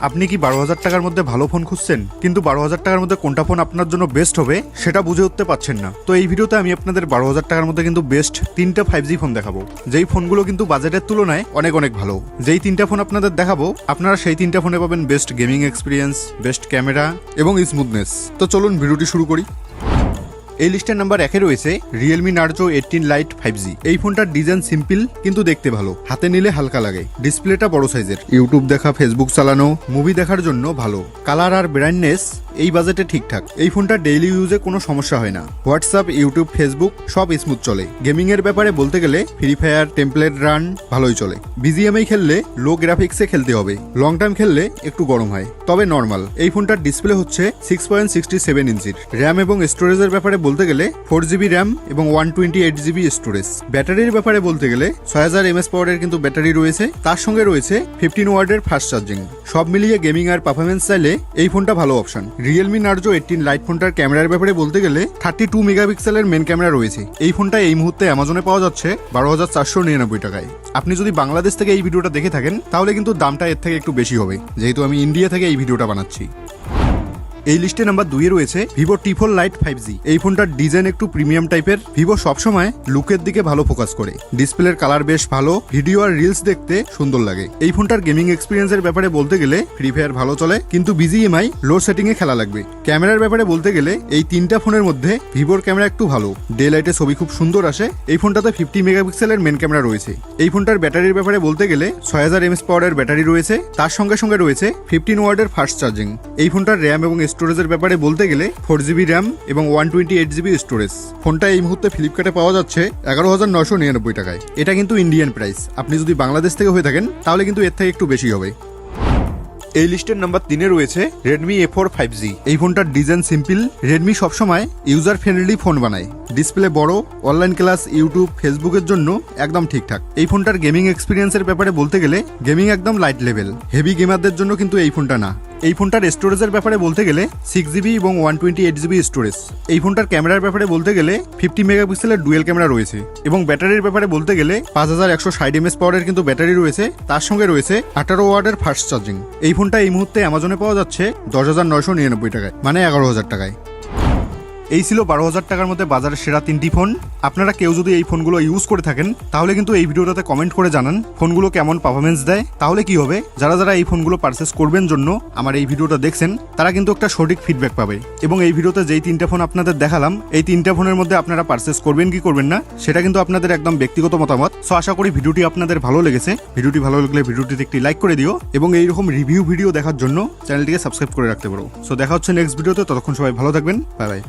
আপনি কি 12,000 টাকার মধ্যে ভালো ফোন খুঁজছেন, কিন্তু 12,000 টাকার মধ্যে কোনটা ফোন আপনার জন্য বেস্ট হবে সেটা বুঝে উঠতে পারছেন না? তো এই ভিডিওতে আমি আপনাদের 12,000 টাকার মধ্যে কিন্তু বেস্ট 3টা 5G ফোন দেখাবো, যেই ফোনগুলো কিন্তু বাজেটের তুলনায় অনেক অনেক ভালো। যেই 3টা ফোন আপনাদের দেখাবো, আপনারা সেই 3টা ফোনে পাবেন best gaming experience, best camera এবং স্মুথনেস। তো চলুন ভিডিওটি শুরু করি। এই লিস্টের নাম্বার 1-এ রয়েছে Realme Narzo 18 Lite 5G। এই ফোনটার ডিজাইন সিম্পল কিন্তু দেখতে ভালো, হাতে নিলে হালকা লাগে। ডিসপ্লেটা বড় সাইজের, ইউটিউব দেখা, ফেসবুক চালানো, মুভি দেখার জন্য ভালো। কালার আর ব্রাইটনেস এই বাজেটে ঠিকঠাক। এই ফোনটা ডেইলি ইউজে কোনো সমস্যা হয় না। হোয়াটসঅ্যাপ, ইউটিউব, ফেসবুক সব স্মুথ চলে। গেমিং এর ব্যাপারে বলতে গেলে ফ্রি ফায়ার, টেম্পলেট রান ভালোই চলে। বিজিএমআই খেললে লো গ্রাফিক্সে খেলতে হবে, লং টাইম খেললে একটু গরম হয়, তবে নর্মাল। এই ফোনটার ডিসপ্লে হচ্ছে 6.67 ইঞ্চির। র্যাম এবং স্টোরেজের ব্যাপারে বলতে গেলে 4GB র্যাম এবং 128GB স্টোরেজ। ব্যাটারির ব্যাপারে বলতে গেলে 6000 mAh পাওয়ারের কিন্তু ব্যাটারি রয়েছে, তার সঙ্গে রয়েছে 15 ওয়াটের ফাস্ট চার্জিং। সব মিলিয়ে গেমিং আর পারফরমেন্স চাইলে এই ফোনটা ভালো অপশন। Realme Narzo 18 Lite ফোনটার ক্যামেরার ব্যাপারে বলতে গেলে 32 মেগাপিক্সেলের মেন ক্যামেরা রয়েছে। এই ফোনটা এই মুহূর্তে অ্যামাজনে পাওয়া যাচ্ছে 12,499 টাকায়। আপনি যদি বাংলাদেশ থেকে এই ভিডিওটা দেখে থাকেন তাহলে কিন্তু দামটা এর থেকে একটু বেশি হবে, যেহেতু আমি ইন্ডিয়া থেকে এই ভিডিওটা বানাচ্ছি। এই লিস্টে নাম্বার 2-এ রয়েছে Vivo T4 Lite 5G। এই ফোনটার ডিজাইন একটু প্রিমিয়াম টাইপের। ভিভো সবসময় লুকের দিকে ভালো ফোকাস করে। ডিসপ্লের কালার বেশ ভালো, ভিডিও আর রিলস দেখতে সুন্দর লাগে। এই ফোনটার গেমিং এক্সপিরিয়েন্সের ব্যাপারে বলতে গেলে ফ্রি ফায়ার ভালো চলে, কিন্তু বিজিএমআই লো সেটিং এ খেলা লাগবে। ক্যামেরার ব্যাপারে বলতে গেলে এই 3টা ফোনের মধ্যে ভিভোর ক্যামেরা একটু ভালো, ডে লাইটে ছবি খুব সুন্দর আসে। এই ফোনটাতে 50 মেগাপিক্সেলের মেন ক্যামেরা রয়েছে। এই ফোনটার ব্যাটারির ব্যাপারে বলতে গেলে 6000 mAh পাওয়ারের ব্যাটারি রয়েছে, তার সঙ্গে সঙ্গে রয়েছে 15 ওয়াটের ফাস্ট চার্জিং। এই ফোনটার র্যাম এবং স্টোরেজের ব্যাপারে বলতে গেলে 4GB র্যাম এবং 128GB স্টোরেজ। ফোনটা এই মুহূর্তে ফ্লিপকার্টে পাওয়া যাচ্ছে 11,999 টাকায়। এটা কিন্তু ইন্ডিয়ান প্রাইস। আপনি যদি বাংলাদেশ থেকে হয়ে থাকেন তাহলে কিন্তু এর থেকে একটু বেশি হবে। এই লিস্টের নাম্বার 3-এ রয়েছে Redmi A4 5G। এই ফোনটার ডিজাইন সিম্পল। রেডমি সবসময় ইউজার ফ্রেন্ডলি ফোন বানায়। ডিসপ্লে বড়, অনলাইন ক্লাস, ইউটিউব, ফেসবুকের জন্য একদম ঠিকঠাক। এই ফোনটার গেমিং এক্সপিরিয়েন্সের ব্যাপারে বলতে গেলে গেমিং একদম লাইট লেভেল, হেভি গেমারদের জন্য কিন্তু এই ফোনটা না। এই ফোনটার স্টোরেজের ব্যাপারে বলতে গেলে 6GB এবং 128GB স্টোরেজ। এই ফোনটার ক্যামেরার ব্যাপারে বলতে গেলে 50 মেগাপিক্সেলের ডুয়েল ক্যামেরা রয়েছে, এবং ব্যাটারির ব্যাপারে বলতে গেলে 5160 mAh পাওয়ারের কিন্তু ব্যাটারি রয়েছে, তার সঙ্গে রয়েছে 18 ওয়াটের ফাস্ট চার্জিং। এই ফোনটা এই মুহূর্তে অ্যামাজনে পাওয়া যাচ্ছে 10,999 টাকায়, মানে 11,000 টাকায়। এই ছিল 12,000 টাকার মধ্যে বাজারের সেরা 3টি ফোন। আপনারা কেউ যদি এই ফোনগুলো ইউজ করে থাকেন তাহলে কিন্তু এই ভিডিওটাতে কমেন্ট করে জানান ফোনগুলো কেমন পারফরমেন্স দেয়। তাহলে কি হবে, যারা যারা এই ফোনগুলো পারচেস করবেন জন্য আমার এই ভিডিওটা দেখছেন তারা কিন্তু একটা সঠিক ফিডব্যাক পাবে। এবং এই ভিডিওতে যেই 3টা ফোন আপনাদের দেখালাম, এই 3টা ফোনের মধ্যে আপনারা পারচেস করবেন কি করবেন না সেটা কিন্তু আপনাদের একদম ব্যক্তিগত মতামত। সো আশা করি ভিডিওটি আপনাদের ভালো লেগেছে। ভিডিওটি ভালো লাগলে ভিডিওটিতে একটি লাইক করে দিও, এবং এইরকম রিভিউ ভিডিও দেখার জন্য চ্যানেলটিকে সাবস্ক্রাইব করে রাখতে পারো। সো দেখা হচ্ছে নেক্সট ভিডিওতে। ততক্ষণ সবাই ভালো থাকবেন। Bye bye.